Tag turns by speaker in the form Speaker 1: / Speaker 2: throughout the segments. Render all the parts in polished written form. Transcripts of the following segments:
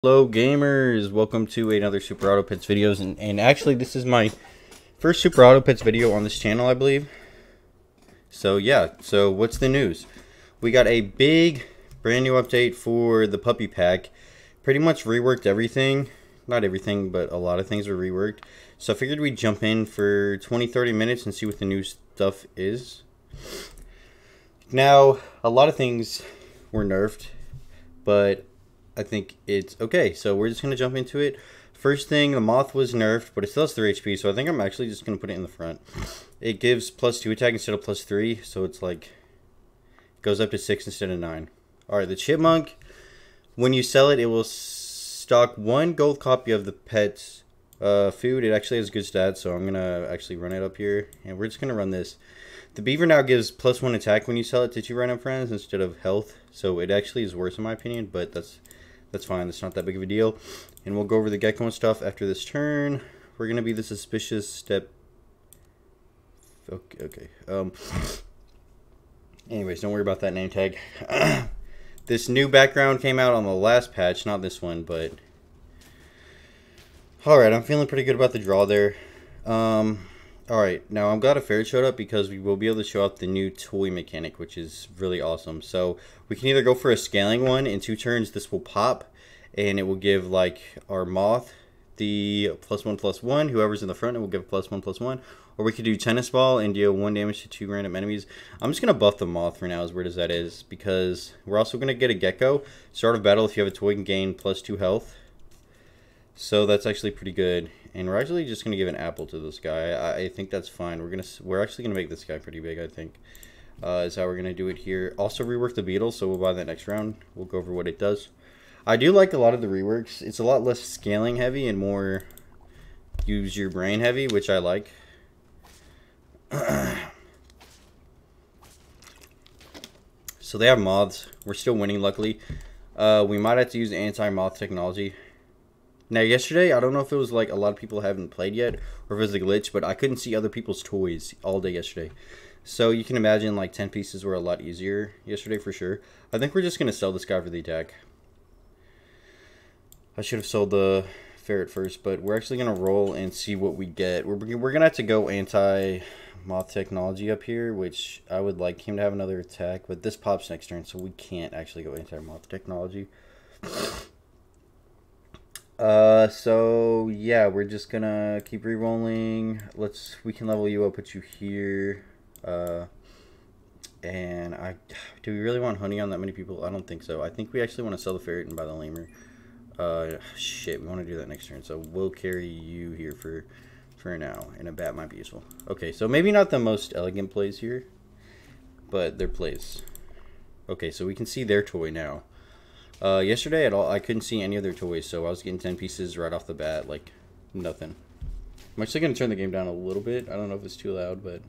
Speaker 1: Hello gamers, welcome to another Super Auto Pits videos, and actually this is my first Super Auto Pits video on this channel, I believe. So yeah, so what's the news? We got a big brand new update for the puppy pack. Pretty much reworked everything. Not everything, but a lot of things were reworked. So I figured we'd jump in for 20-30 minutes and see what the new stuff is. Now, a lot of things were nerfed, but I think it's okay. So we're just going to jump into it. First thing, the Moth was nerfed, but it still has 3 HP, so I think I'm actually just going to put it in the front. It gives +2 attack instead of +3, so it's like, goes up to 6 instead of 9. Alright, the Chipmunk, when you sell it, it will stock 1 gold copy of the pet's food. It actually has good stats, so I'm going to actually run it up here, and we're just going to run this. The Beaver now gives +1 attack when you sell it to 2 random friends instead of health, so it actually is worse in my opinion, but that's fine. It's not that big of a deal. And we'll go over the Gecko and stuff after this turn. We're going to be the suspicious step. Okay. Anyways, don't worry about that name tag. This new background came out on the last patch. Not this one, but... Alright, I'm feeling pretty good about the draw there. Alright, now I'm glad a ferret showed up because we will be able to show off the new toy mechanic, which is really awesome. So we can either go for a scaling one. In 2 turns, this will pop, and it will give like our Moth the +1/+1. Whoever's in the front, it will give +1/+1. Or we could do tennis ball and deal 1 damage to 2 random enemies. I'm just gonna buff the Moth for now, as weird as that is, because we're also gonna get a Gecko. Start of battle, if you have a toy, can gain +2 health. So that's actually pretty good. And we're actually just gonna give an apple to this guy. I think that's fine. We're actually gonna make this guy pretty big, I think. Is how we're gonna do it here. Also rework the beetle, so we'll buy that next round. We'll go over what it does. I do like a lot of the reworks. It's a lot less scaling heavy and more use your brain heavy, which I like. So they have moths. We're still winning, luckily. We might have to use anti-moth technology. Now, yesterday, I don't know if it was like a lot of people haven't played yet, or if it was a glitch, but I couldn't see other people's toys all day yesterday. So you can imagine like 10 pieces were a lot easier yesterday for sure. I think we're just going to sell this guy for the attack. I should have sold the ferret first, but we're actually going to roll and see what we get. We're going to have to go anti-moth technology up here, which I would like him to have another attack, but this pops next turn, so we can't actually go anti-moth technology. So yeah, we're just gonna keep re-rolling. We can level you up, put you here. And do we really want honey on that many people? I don't think so. I think we actually want to sell the ferret and buy the lemur. Shit, we want to do that next turn, so we'll carry you here for now, and a bat might be useful. Okay, so maybe not the most elegant plays here, but their plays. Okay, so we can see their toy now. Yesterday I couldn't see any of their toys, so I was getting 10 pieces right off the bat, like nothing. I'm actually going to turn the game down a little bit. I don't know if it's too loud, but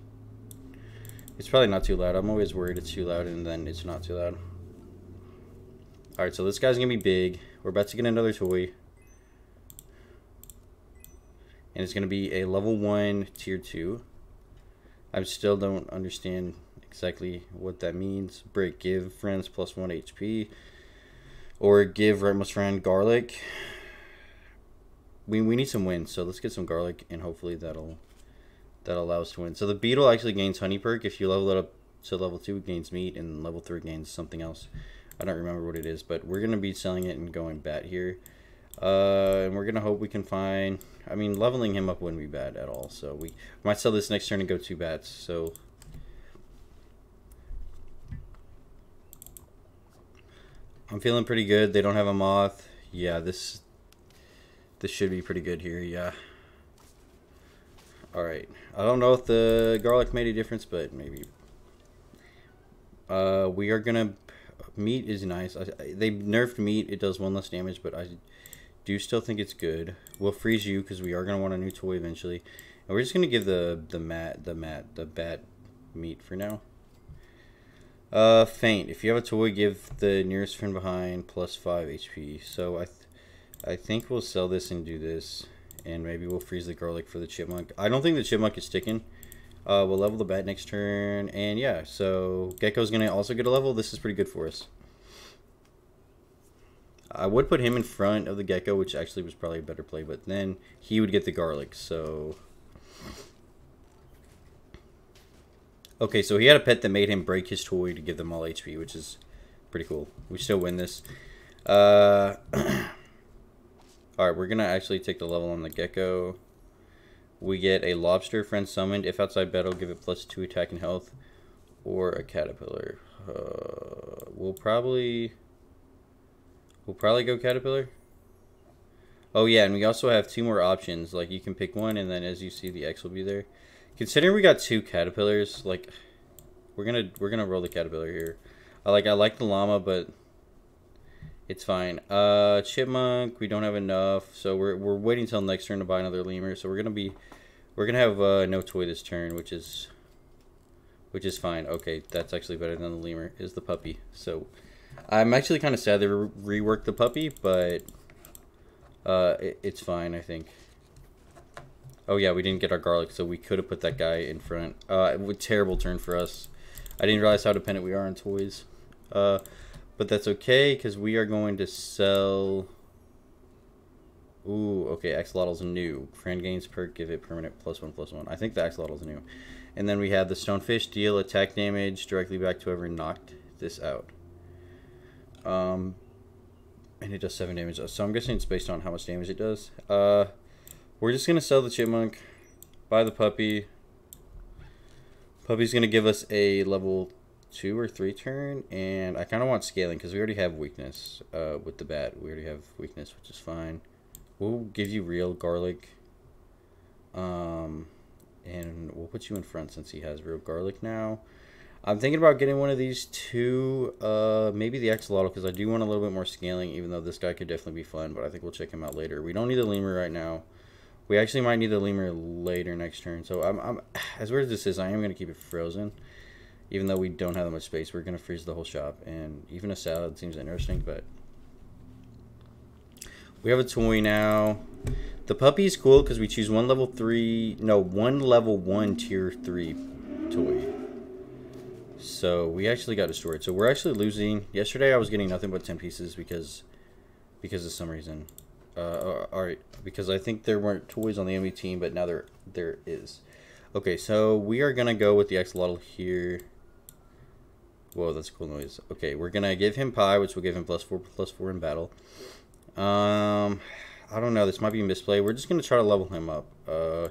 Speaker 1: it's probably not too loud. I'm always worried it's too loud and then it's not too loud. Alright, so this guy's going to be big. We're about to get another toy. And it's going to be a level 1 tier 2. I still don't understand exactly what that means. Break, give friends +1 HP. Or give Rightmost Friend garlic. We need some wins, so let's get some garlic, and hopefully that'll allow us to win. So the beetle actually gains honey perk. If you level it up to level 2, it gains meat, and level 3 gains something else. I don't remember what it is, but we're gonna be selling it and going bat here. And we're gonna hope we can find. I mean, leveling him up wouldn't be bad at all. So we might sell this next turn and go 2 bats. So. I'm feeling pretty good. They don't have a moth. Yeah, this should be pretty good here. Yeah. Alright. I don't know if the garlic made a difference, but maybe. We are going to... Meat is nice. They nerfed meat. It does 1 less damage, but I do still think it's good. We'll freeze you because we are going to want a new toy eventually. And we're just going to give the bat meat for now. Faint. If you have a toy, give the nearest friend behind +5 HP. So I think we'll sell this and do this, and maybe we'll freeze the garlic for the Chipmunk. I don't think the Chipmunk is sticking. We'll level the bat next turn, and yeah, so Gecko's gonna also get a level. This is pretty good for us. I would put him in front of the gecko, which actually was probably a better play, but then he would get the garlic, so... Okay, so he had a pet that made him break his toy to give them all HP, which is pretty cool. We still win this. Alright, we're going to actually take the level on the gecko. We get a lobster, friend summoned. If outside battle, give it +2 attack and health. Or a caterpillar. We'll probably go caterpillar. Oh yeah, and we also have 2 more options. Like, you can pick one, and then as you see, the X will be there. Considering we got 2 caterpillars, like, we're gonna roll the caterpillar here. I like the llama, but it's fine. Chipmunk, we don't have enough, so we're waiting till next turn to buy another lemur. So we're gonna have no toy this turn, which is fine. Okay, that's actually better than the lemur. Is the puppy. So I'm actually kind of sad they reworked the puppy, but it's fine, I think. Oh yeah, we didn't get our garlic, so we could have put that guy in front. Terrible turn for us. I didn't realize how dependent we are on toys. But that's okay, because we are going to sell... Ooh, okay, Axolotl's new. Friend gains perk, give it permanent +1/+1. I think the Axolotl's new. And then we have the Stonefish, deal attack damage directly back to whoever knocked this out. And it does 7 damage. So I'm guessing it's based on how much damage it does. We're just going to sell the Chipmunk, buy the puppy. Puppy's going to give us a level 2 or 3 turn, and I kind of want scaling because we already have weakness with the bat. We already have weakness, which is fine. We'll give you real garlic, and we'll put you in front since he has real garlic now. I'm thinking about getting one of these 2, maybe the axolotl, because I do want a little bit more scaling, even though this guy could definitely be fun, but I think we'll check him out later. We don't need a lemur right now. We actually might need the lemur later next turn, so I'm as weird as this is, I am going to keep it frozen. Even though we don't have that much space, we're going to freeze the whole shop, and even a salad seems interesting, but... We have a toy now. The puppy is cool because we choose one level 1 tier 3 toy. So we actually got destroyed. So we're actually losing. Yesterday I was getting nothing but 10 pieces because of some reason. Alright, because I think there weren't toys on the enemy team, but now there is. Okay, so we are gonna go with the axolotl here. Whoa, that's a cool noise. Okay, we're gonna give him pie, which will give him +4/+4 in battle. I don't know, this might be a misplay. We're just gonna try to level him up.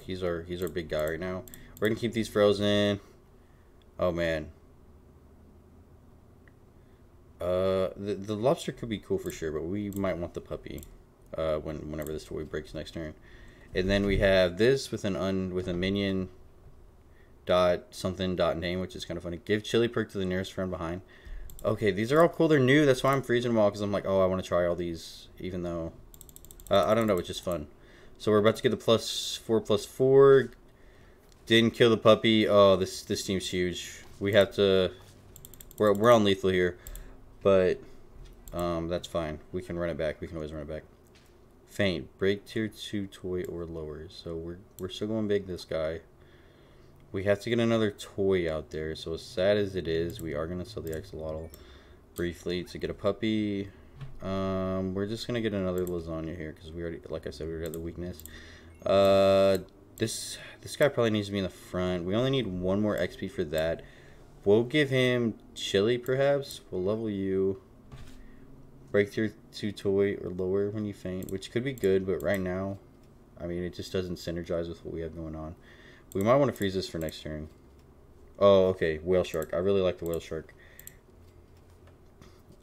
Speaker 1: He's our big guy right now. We're gonna keep these frozen. Oh man. The lobster could be cool for sure, but we might want the puppy whenever this toy breaks next turn. And then we have this with a minion .something.name, which is kind of funny. Give chili perk to the nearest friend behind. Okay, these are all cool. They're new. That's why I'm freezing them all, because I'm like, oh, I want to try all these, even though I don't know, it's just fun. So we're about to get the +4/+4. Didn't kill the puppy. Oh, this team's huge. We have to. We're on lethal here, but that's fine. We can run it back. We can always run it back. Faint. Break tier 2 toy or lower. So we're still going big. This guy. We have to get another toy out there. So as sad as it is, we are gonna sell the axolotl briefly to get a puppy. We're just gonna get another lasagna here because we already, like I said, we already got the weakness. This guy probably needs to be in the front. We only need 1 more XP for that. We'll give him chili, perhaps. We'll level you. Break tier 2 toy or lower when you faint, which could be good, but right now, I mean, it just doesn't synergize with what we have going on. We might want to freeze this for next turn. Oh, okay, whale shark. I really like the whale shark.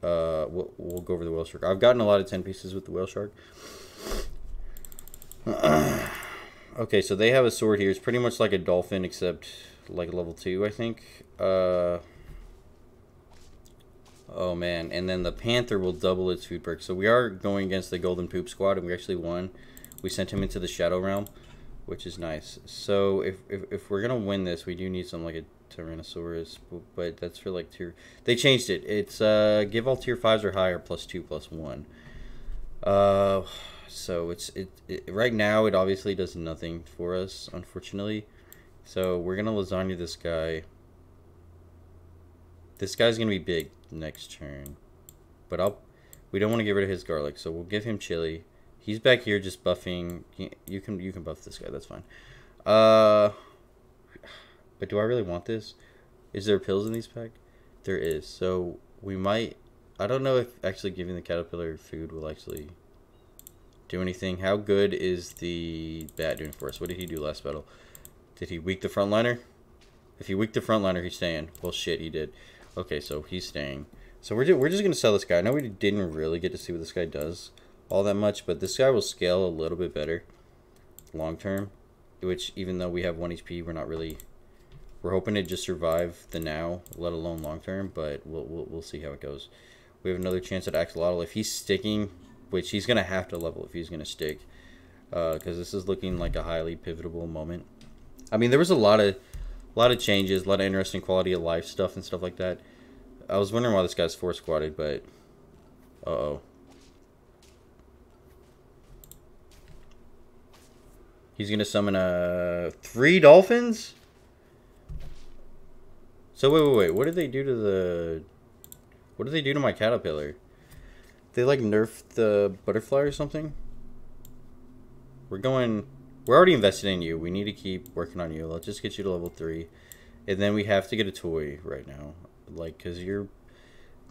Speaker 1: We'll go over the whale shark. I've gotten a lot of 10 pieces with the whale shark. Okay, so they have a sword here. It's pretty much like a dolphin, except like level 2, I think. Oh man, and then the panther will double its food perk. So we are going against the golden poop squad, and we actually won. We sent him into the shadow realm, which is nice. So if we're gonna win this, we do need something like a Tyrannosaurus, but that's for like tier. They changed it. It's give all tier 5s or higher +2/+1. So it right now it obviously does nothing for us, unfortunately. So we're gonna lasagna this guy. This guy's gonna be big next turn, but We don't want to get rid of his garlic, so we'll give him chili. He's back here just buffing. You can buff this guy. That's fine. But do I really want this? Is there pills in these pack? There is. So we might. I don't know if actually giving the caterpillar food will actually do anything. How good is the bat doing for us? What did he do last battle? Did he weak the frontliner? If he weaked the frontliner, he's staying. Well, shit, he did. Okay, so he's staying. So we're just gonna sell this guy. I know we didn't really get to see what this guy does all that much, but this guy will scale a little bit better long term. Which, even though we have 1 HP, we're not really. We're hoping to just survive the now, let alone long term. But we'll see how it goes. We have another chance at Axolotl if he's sticking, which he's gonna have to level if he's gonna stick, because this is looking like a highly pivotal moment. I mean, there was a lot of changes, a lot of interesting quality of life stuff and stuff like that. I was wondering why this guy's 4 squatted, but uh-oh. He's gonna summon 3 dolphins? So wait. What did they do to the? What did they do to my caterpillar? They like nerfed the butterfly or something? We're already invested in you. We need to keep working on you. Let's just get you to level 3. And then we have to get a toy right now. Like, because you're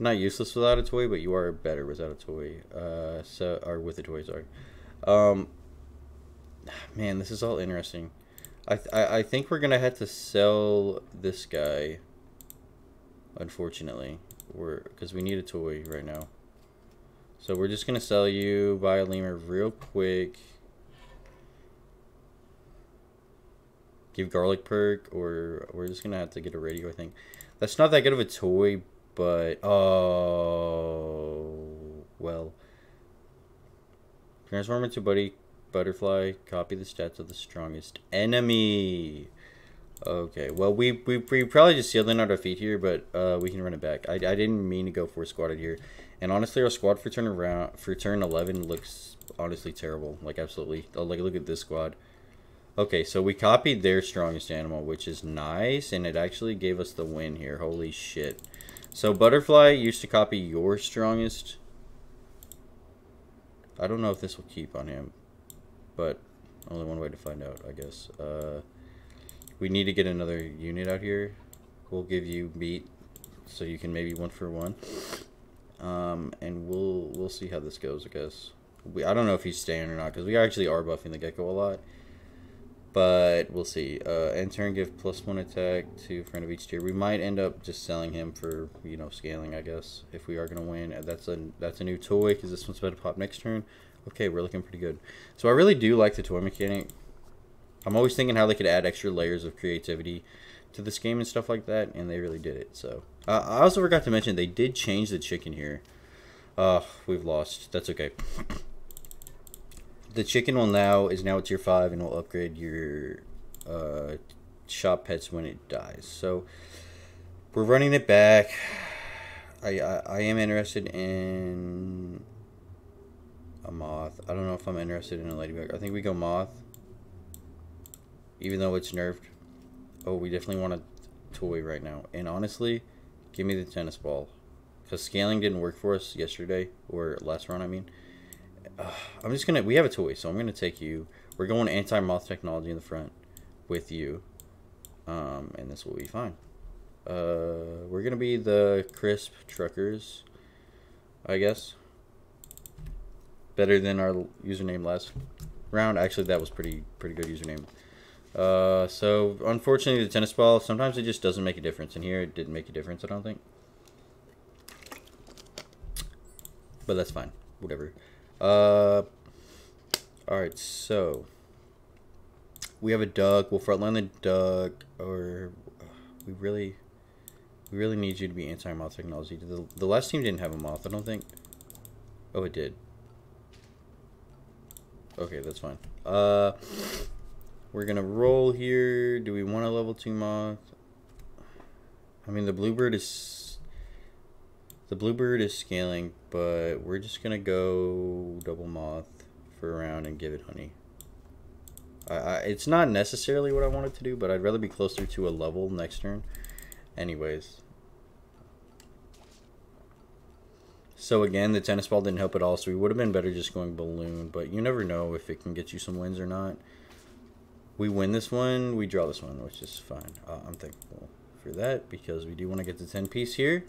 Speaker 1: not useless without a toy, but you are better without a toy. Or with a toy, sorry. Man, this is all interesting. I think we're going to have to sell this guy. Unfortunately. Because we need a toy right now. So we're just going to sell you, buy a lemur real quick. Give garlic perk, or we're just going to have to get a radio, I think. That's not that good of a toy, but... Oh... Well. Transform into butterfly. Copy the stats of the strongest enemy. Okay, well, we probably just sealed in our defeat here, but we can run it back. I didn't mean to go 4 squatted here. And honestly, our squad for turn 11 looks honestly terrible. Like, absolutely. Oh, like, look at this squad. Okay, so we copied their strongest animal, which is nice, and it actually gave us the win here. Holy shit. So Butterfly used to copy your strongest. I don't know if this will keep on him, but only one way to find out, I guess. We need to get another unit out here. We'll give you meat, so you can maybe 1 for 1. And we'll see how this goes, I guess. I don't know if he's staying or not, because we actually are buffing the gecko a lot. But we'll see. End turn, give +1 attack to friend of each tier. We might end up just selling him for, you know, scaling, I guess, if we are gonna win. That's a new toy, because this one's about to pop next turn. Okay, we're looking pretty good. So I really do like the toy mechanic. I'm always thinking how they could add extra layers of creativity to this game and stuff like that, and they really did it. So I also forgot to mention they did change the chicken here. We've lost. That's okay. The chicken is now a tier 5 and will upgrade your shop pets when it dies. So we're running it back. I am interested in a moth. I don't know if I'm interested in a ladybug. I think we go moth, even though it's nerfed. Oh, we definitely want a toy right now. And honestly, give me the tennis ball, because scaling didn't work for us yesterday, or last round, I mean. I'm just gonna. We have a toy, so I'm gonna take you. We're going anti-moth technology in the front with you, and this will be fine. We're gonna be the crisp truckers, I guess. Better than our username last round. Actually, that was pretty good username. So unfortunately, the tennis ball, sometimes it just doesn't make a difference. And here, it didn't make a difference, I don't think. But that's fine. Whatever. Alright, so we have a duck. We'll frontline the duck, or we really need you to be anti-moth technology. The last team didn't have a moth, I don't think. Oh, it did. Okay, that's fine. We're gonna roll here. Do we want a level 2 moth? I mean, the bluebird is scaling, but we're just gonna go double moth for a round and give it honey. It's not necessarily what I wanted to do, but I'd rather be closer to a level next turn. Anyways. So again, the tennis ball didn't help at all, so we would have been better just going balloon, but you never know if it can get you some wins or not. We win this one, we draw this one, which is fine. I'm thankful for that because we do want to get the 10 piece here.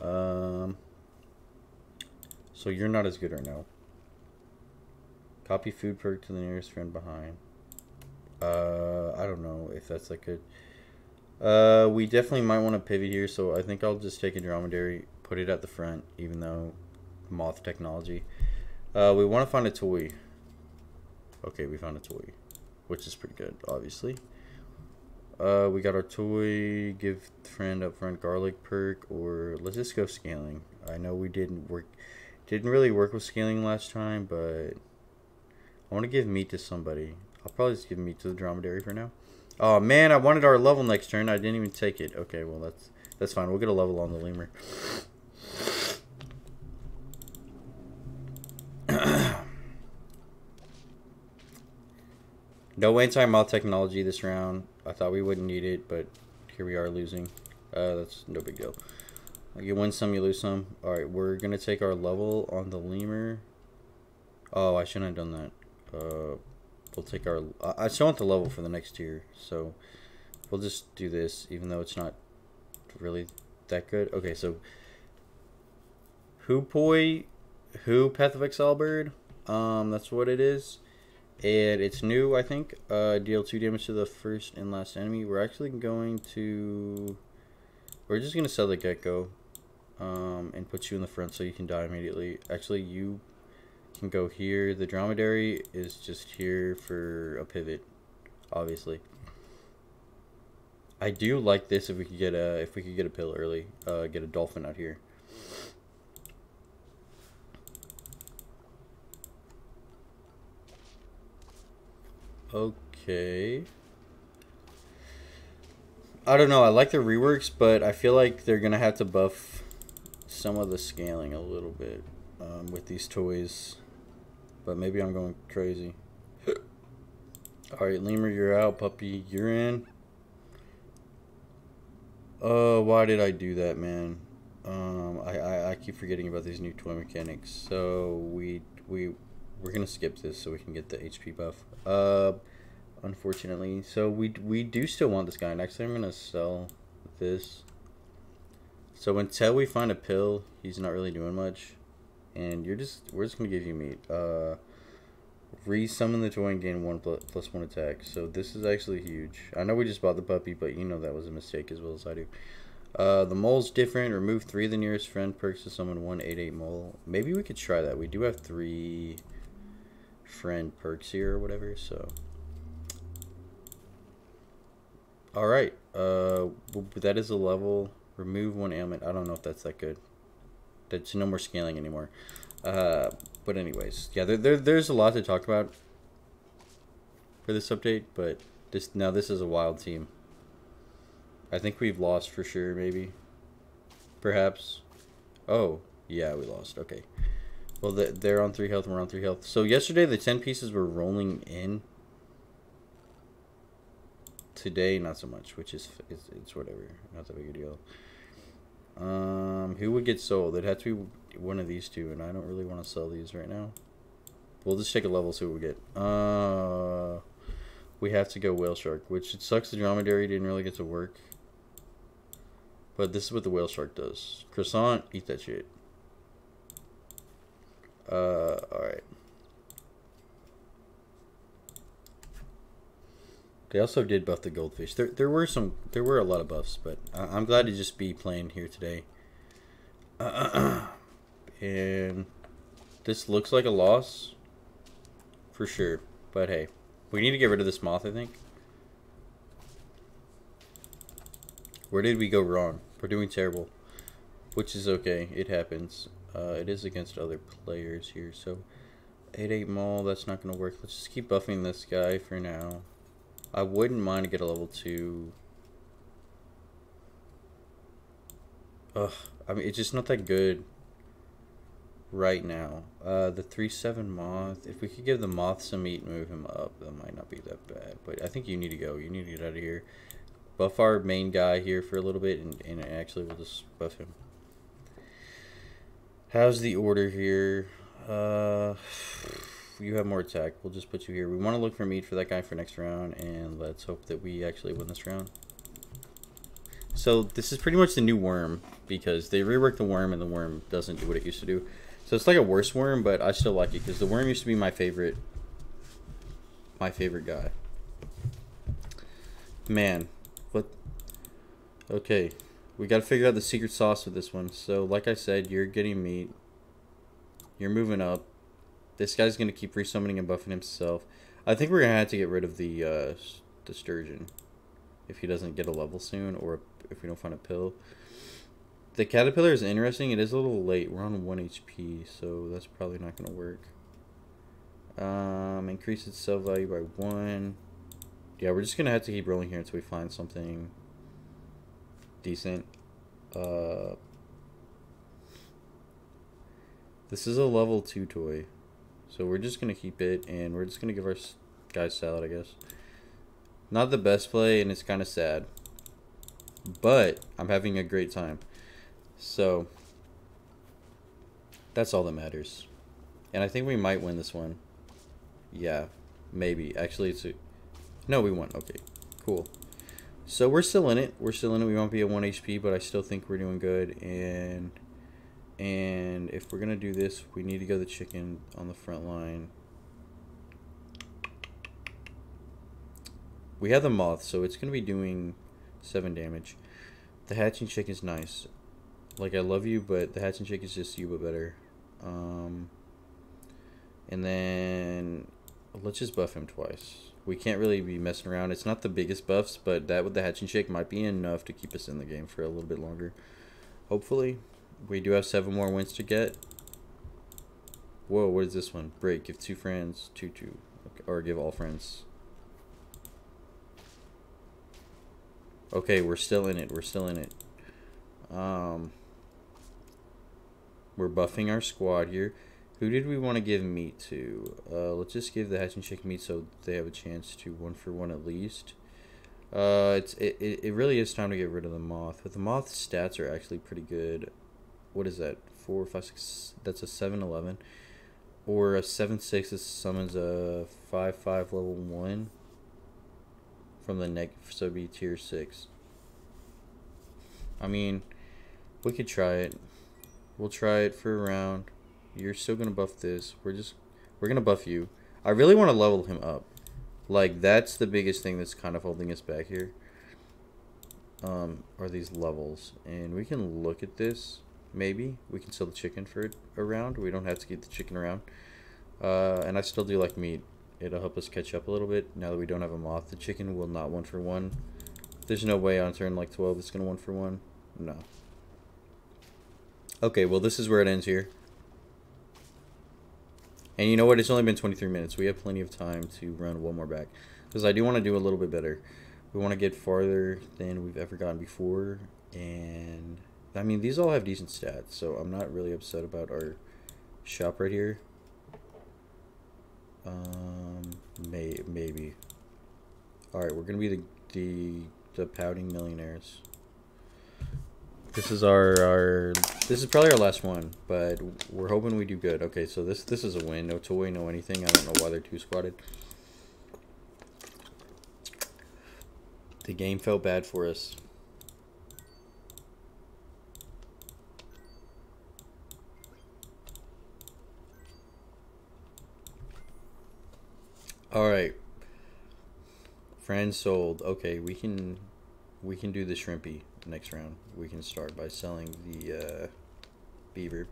Speaker 1: So you're not as good right now. Copy food perk to the nearest friend behind. I don't know if that's like a... we definitely might want to pivot here, so I think I'll just take a dromedary, put it at the front, even though moth technology. We want to find a toy. Okay, we found a toy, which is pretty good, obviously. We got our toy, give friend up front garlic perk, or let's just go scaling. I know we didn't really work with scaling last time, but I want to give meat to somebody. I'll probably just give meat to the dromedary for now. Oh man, I wanted our level next turn. I didn't even take it. Okay, well that's fine. We'll get a level on the lemur. No anti-moth technology this round. I thought we wouldn't need it, but here we are losing. That's no big deal. You win some, you lose some. Alright, we're going to take our level on the lemur. Oh, I shouldn't have done that. We'll take our... I still want the level for the next tier, so we'll just do this, even though it's not really that good. Okay, so Hoopoi, Path of Exile Bird. That's what it is. And it's new, I think. Deal 2 damage to the first and last enemy. We're actually going to... We're just going to sell the Gecko. And put you in the front so you can die immediately. Actually, you can go here. The dromedary is just here for a pivot, obviously. I do like this if we could get a pill early. Get a dolphin out here. Okay. I don't know. I like the reworks, but I feel like they're gonna have to buff some of the scaling a little bit with these toys. But maybe I'm going crazy. Alright, lemur, you're out. Puppy, you're in. Oh, why did I do that, man? I keep forgetting about these new toy mechanics. So we're gonna skip this so we can get the HP buff. Unfortunately, so we do still want this guy. And actually, I'm gonna sell this. So until we find a pill, he's not really doing much, and we're just gonna give you meat. Re-summon the toy and gain 1+1 attack. So this is actually huge. I know we just bought the puppy, but you know that was a mistake as well as I do. The mole's different. Remove 3 of the nearest friend perks to summon 1 8/8 mole. Maybe we could try that. We do have 3 friend perks here or whatever. So, all right. That is a level. Remove 1 ailment. I don't know if that's that good. That's no more scaling anymore. But anyways, yeah, there's a lot to talk about for this update. But this is a wild team. I think we've lost for sure, maybe. Perhaps. Oh, yeah, we lost. Okay. Well, they're on 3 health and we're on 3 health. So yesterday the 10 pieces were rolling in. Today, not so much, which is it's whatever. Not that big a deal. Who would get sold? It'd have to be one of these two, and I don't really want to sell these right now. We'll just take a level, see what we get. We have to go whale shark, which it sucks the dromedary didn't really get to work. But this is what the whale shark does. Croissant, eat that shit. Alright. They also did buff the goldfish. There were a lot of buffs, but I'm glad to just be playing here today. And this looks like a loss for sure. But hey, we need to get rid of this moth, I think. Where did we go wrong? We're doing terrible, which is okay. It happens. It is against other players here, so 8/8 mole. That's not gonna work. Let's just keep buffing this guy for now. I wouldn't mind to get a level 2. Ugh, I mean, it's just not that good right now. The 3/7 moth. If we could give the moth some meat and move him up, that might not be that bad. But I think you need to go. You need to get out of here. Buff our main guy here for a little bit, and actually we'll just buff him. How's the order here? You have more attack. We'll just put you here. We want to look for meat for that guy for next round, and let's hope that we actually win this round. So this is pretty much the new worm, because they reworked the worm, and the worm doesn't do what it used to do. So it's like a worse worm, but I still like it, because the worm used to be my favorite guy. Man, what? Okay, we got to figure out the secret sauce with this one. So like I said, you're getting meat. You're moving up. This guy's going to keep resummoning and buffing himself. I think we're going to have to get rid of the sturgeon if he doesn't get a level soon, or if we don't find a pill. The caterpillar is interesting. It is a little late. We're on 1 HP, so that's probably not going to work. Increase its sell value by 1. Yeah, we're just going to have to keep rolling here until we find something decent. This is a level 2 toy. So we're just going to keep it, and we're just going to give our guys salad, I guess. Not the best play, and it's kind of sad. But I'm having a great time. So that's all that matters. And I think we might win this one. Yeah, maybe. Actually, it's a... No, we won. Okay, cool. So we're still in it. We're still in it. We won't be at 1 HP, but I still think we're doing good. And if we're going to do this, we need to go the chicken on the front line. We have the moth, so it's going to be doing 7 damage. The hatching chick is nice. Like, I love you, but the hatching chick is just you, but better. And then let's just buff him twice. We can't really be messing around. It's not the biggest buffs, but that with the hatching chick might be enough to keep us in the game for a little bit longer. Hopefully. We do have 7 more wins to get. Whoa, what is this one? Break. Give 2 friends. 2-2. Okay, or give all friends. Okay, we're still in it. We're still in it. We're buffing our squad here. Who did we want to give meat to? Let's just give the hatching chick meat so they have a chance to 1-for-1 at least. It really is time to get rid of the moth. But the moth's stats are actually pretty good. What is that? 4, 5, 6. That's a 7-11. Or a 7-6 that summons a 5-5 level 1 from the neck, so it'd be tier 6. I mean, we could try it. We'll try it for a round. You're still gonna buff this. We're gonna buff you. I really want to level him up. Like, that's the biggest thing that's kind of holding us back here. Are these levels, and we can look at this. Maybe we can sell the chicken for a round. We don't have to keep the chicken around. And I still do like meat. It'll help us catch up a little bit now that we don't have a moth. The chicken will not 1-for-1. There's no way on turn like 12 it's gonna 1-for-1. No. Okay, well, this is where it ends here. And you know what? It's only been 23 minutes. We have plenty of time to run one more back. Because I do want to do a little bit better. We want to get farther than we've ever gotten before. And, I mean, these all have decent stats. So I'm not really upset about our shop right here. Maybe. Alright, we're going to be the pouting millionaires. This is this is probably our last one, but we're hoping we do good. Okay, so this is a win. No toy, no anything. I don't know why they're 2-squatted. The game felt bad for us. All right. Friends sold. Okay, we can do the shrimpy next round. We can start by selling the beaver.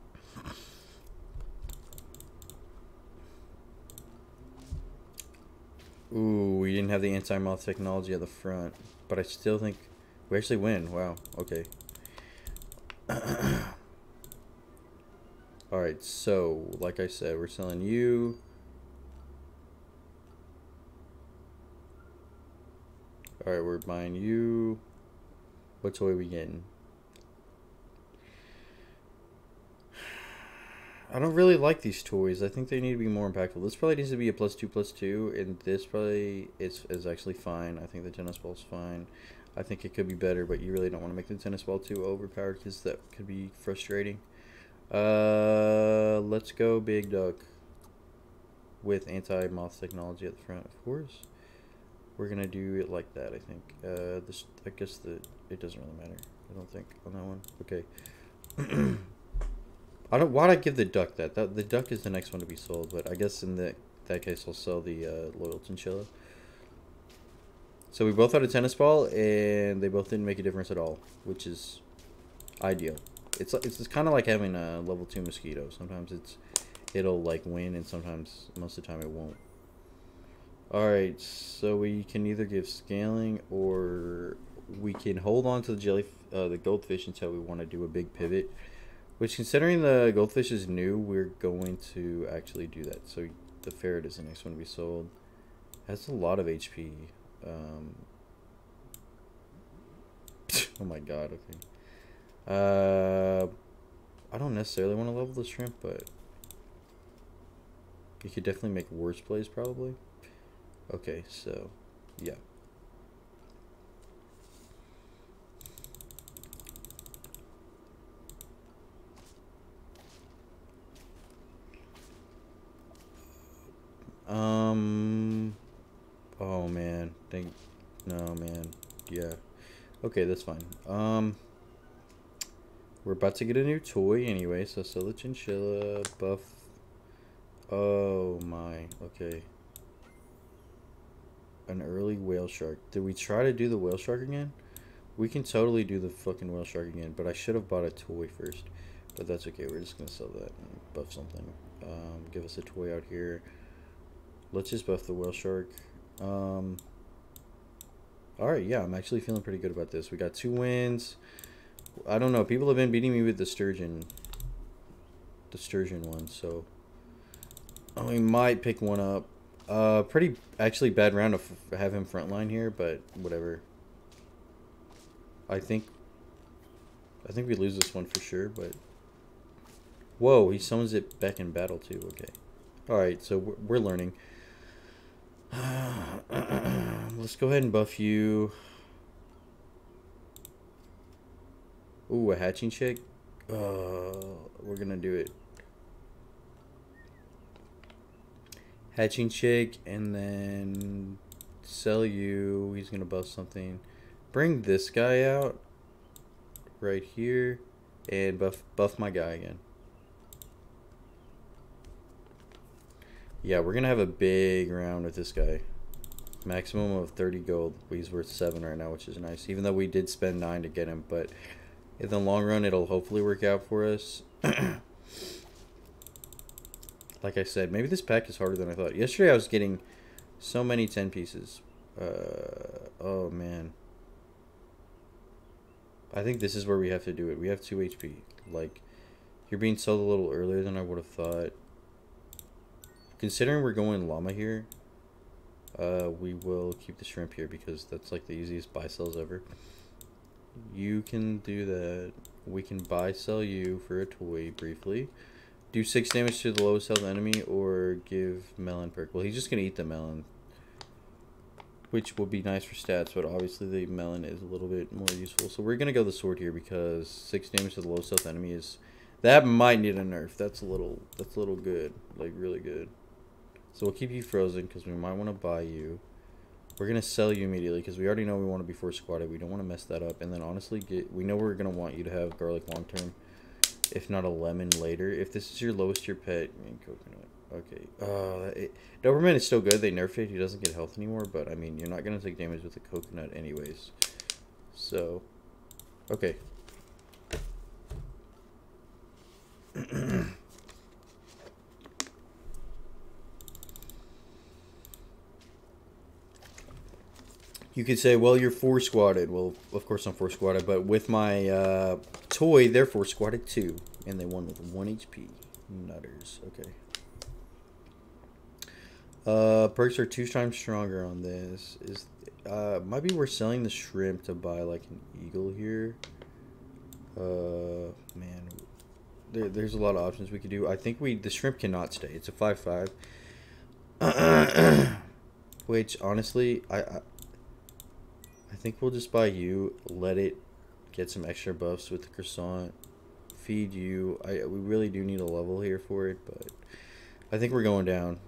Speaker 1: Ooh, we didn't have the anti-moth technology at the front, but I still think we actually win. Wow. Okay. All right. So, like I said, we're selling you. All right, we're buying you. What toy are we getting? I don't really like these toys. I think they need to be more impactful. This probably needs to be a +2/+2, and this probably is actually fine. I think the tennis ball's fine. I think it could be better, but you really don't want to make the tennis ball too overpowered because that could be frustrating. Let's go Big Duck with anti-moth technology at the front, of course. We're gonna do it like that, I think. I guess it doesn't really matter. I don't think on that one. Okay. Why'd I give the duck that? The duck is the next one to be sold, but I guess in that case I'll sell the loyal chinchilla. So we both had a tennis ball, and they both didn't make a difference at all, which is ideal. It's kind of like having a level 2 mosquito. Sometimes it'll like win, and sometimes most of the time it won't. All right, so we can either give scaling, or we can hold on to the goldfish until we want to do a big pivot. Which, considering the goldfish is new, we're going to actually do that. So the ferret is the next one to be sold. Has a lot of HP. Oh my god, okay. I don't necessarily want to level the shrimp, but you could definitely make worse plays, probably. Okay, so, yeah. Oh man, no man, yeah. Okay, that's fine. We're about to get a new toy anyway, so sell the chinchilla, buff. Oh my, okay. An early whale shark. Did we try to do the whale shark again? We can totally do the fucking whale shark again, but I should have bought a toy first. But that's okay, we're just gonna sell that and buff something. Give us a toy out here. Let's just buff the whale shark. Alright, yeah, I'm actually feeling pretty good about this. We got 2 wins. I don't know, people have been beating me with the sturgeon. The sturgeon one, so we might pick one up. Pretty actually bad round to have him frontline here, but whatever. I think we lose this one for sure, but whoa, he summons it back in battle too. Okay, all right, so we're learning. Let's go ahead and buff you. Ooh, a hatching chick. We're gonna do it. Hatching chick, and then sell you. He's gonna buff something. Bring this guy out right here, and buff my guy again. Yeah, we're gonna have a big round with this guy. Maximum of 30 gold. He's worth 7 right now, which is nice. Even though we did spend 9 to get him, but in the long run, it'll hopefully work out for us. Like I said, maybe this pack is harder than I thought. Yesterday I was getting so many 10 pieces. Oh man. I think this is where we have to do it. We have 2 HP. Like, you're being sold a little earlier than I would have thought. Considering we're going llama here, we will keep the shrimp here because that's like the easiest buy sells ever. You can do that. We can buy sell you for a toy briefly. Do 6 damage to the lowest health enemy, or give melon perk. Well, he's just going to eat the melon, which will be nice for stats, but obviously the melon is a little bit more useful. So we're going to go the sword here because 6 damage to the lowest health enemy is... That might need a nerf. That's a little good. Like, really good. So we'll keep you frozen because we might want to buy you. We're going to sell you immediately because we already know we want to be 4 squatted. We don't want to mess that up. And then honestly, we know we're going to want you to have garlic long term. If not a lemon later. If this is your lowest tier pet, I mean, coconut. Okay. Doberman is still good. They nerfed it. He doesn't get health anymore. But, I mean, you're not going to take damage with the coconut anyways. So, okay. You could say, well, you're 4 squatted. Well, of course I'm 4 squatted, but with my toy, they're 4 squatted too. And they won with 1 HP. Nutters. Okay. Perks are 2 times stronger on this. Might be worth selling the shrimp to buy like an eagle here. Man. There's a lot of options we could do. I think the shrimp cannot stay. It's a 5/5. Which, honestly, I think we'll just buy you, let it get some extra buffs with the croissant, feed you. We really do need a level here for it, but I think we're going down,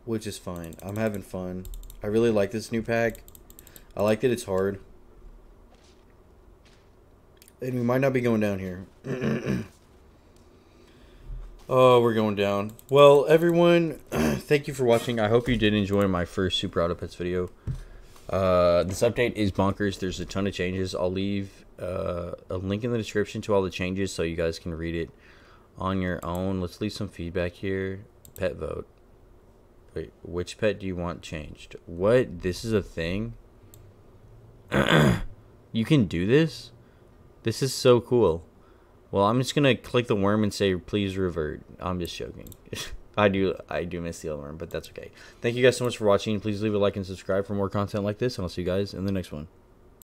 Speaker 1: which is fine. I'm having fun. I really like this new pack. I like that it's hard. And we might not be going down here. Oh, we're going down. Well, everyone, thank you for watching. I hope you did enjoy my first Super Auto Pets video. This update is bonkers. There's a ton of changes. I'll leave a link in the description to all the changes so you guys can read it on your own. Let's leave some feedback here. Pet vote. Wait, which pet do you want changed? What? This is a thing? You can do this? This is so cool. Well, I'm just gonna click the worm and say please revert. I'm just joking. I do miss the other worm, but that's okay. Thank you guys so much for watching. Please leave a like and subscribe for more content like this, and I'll see you guys in the next one.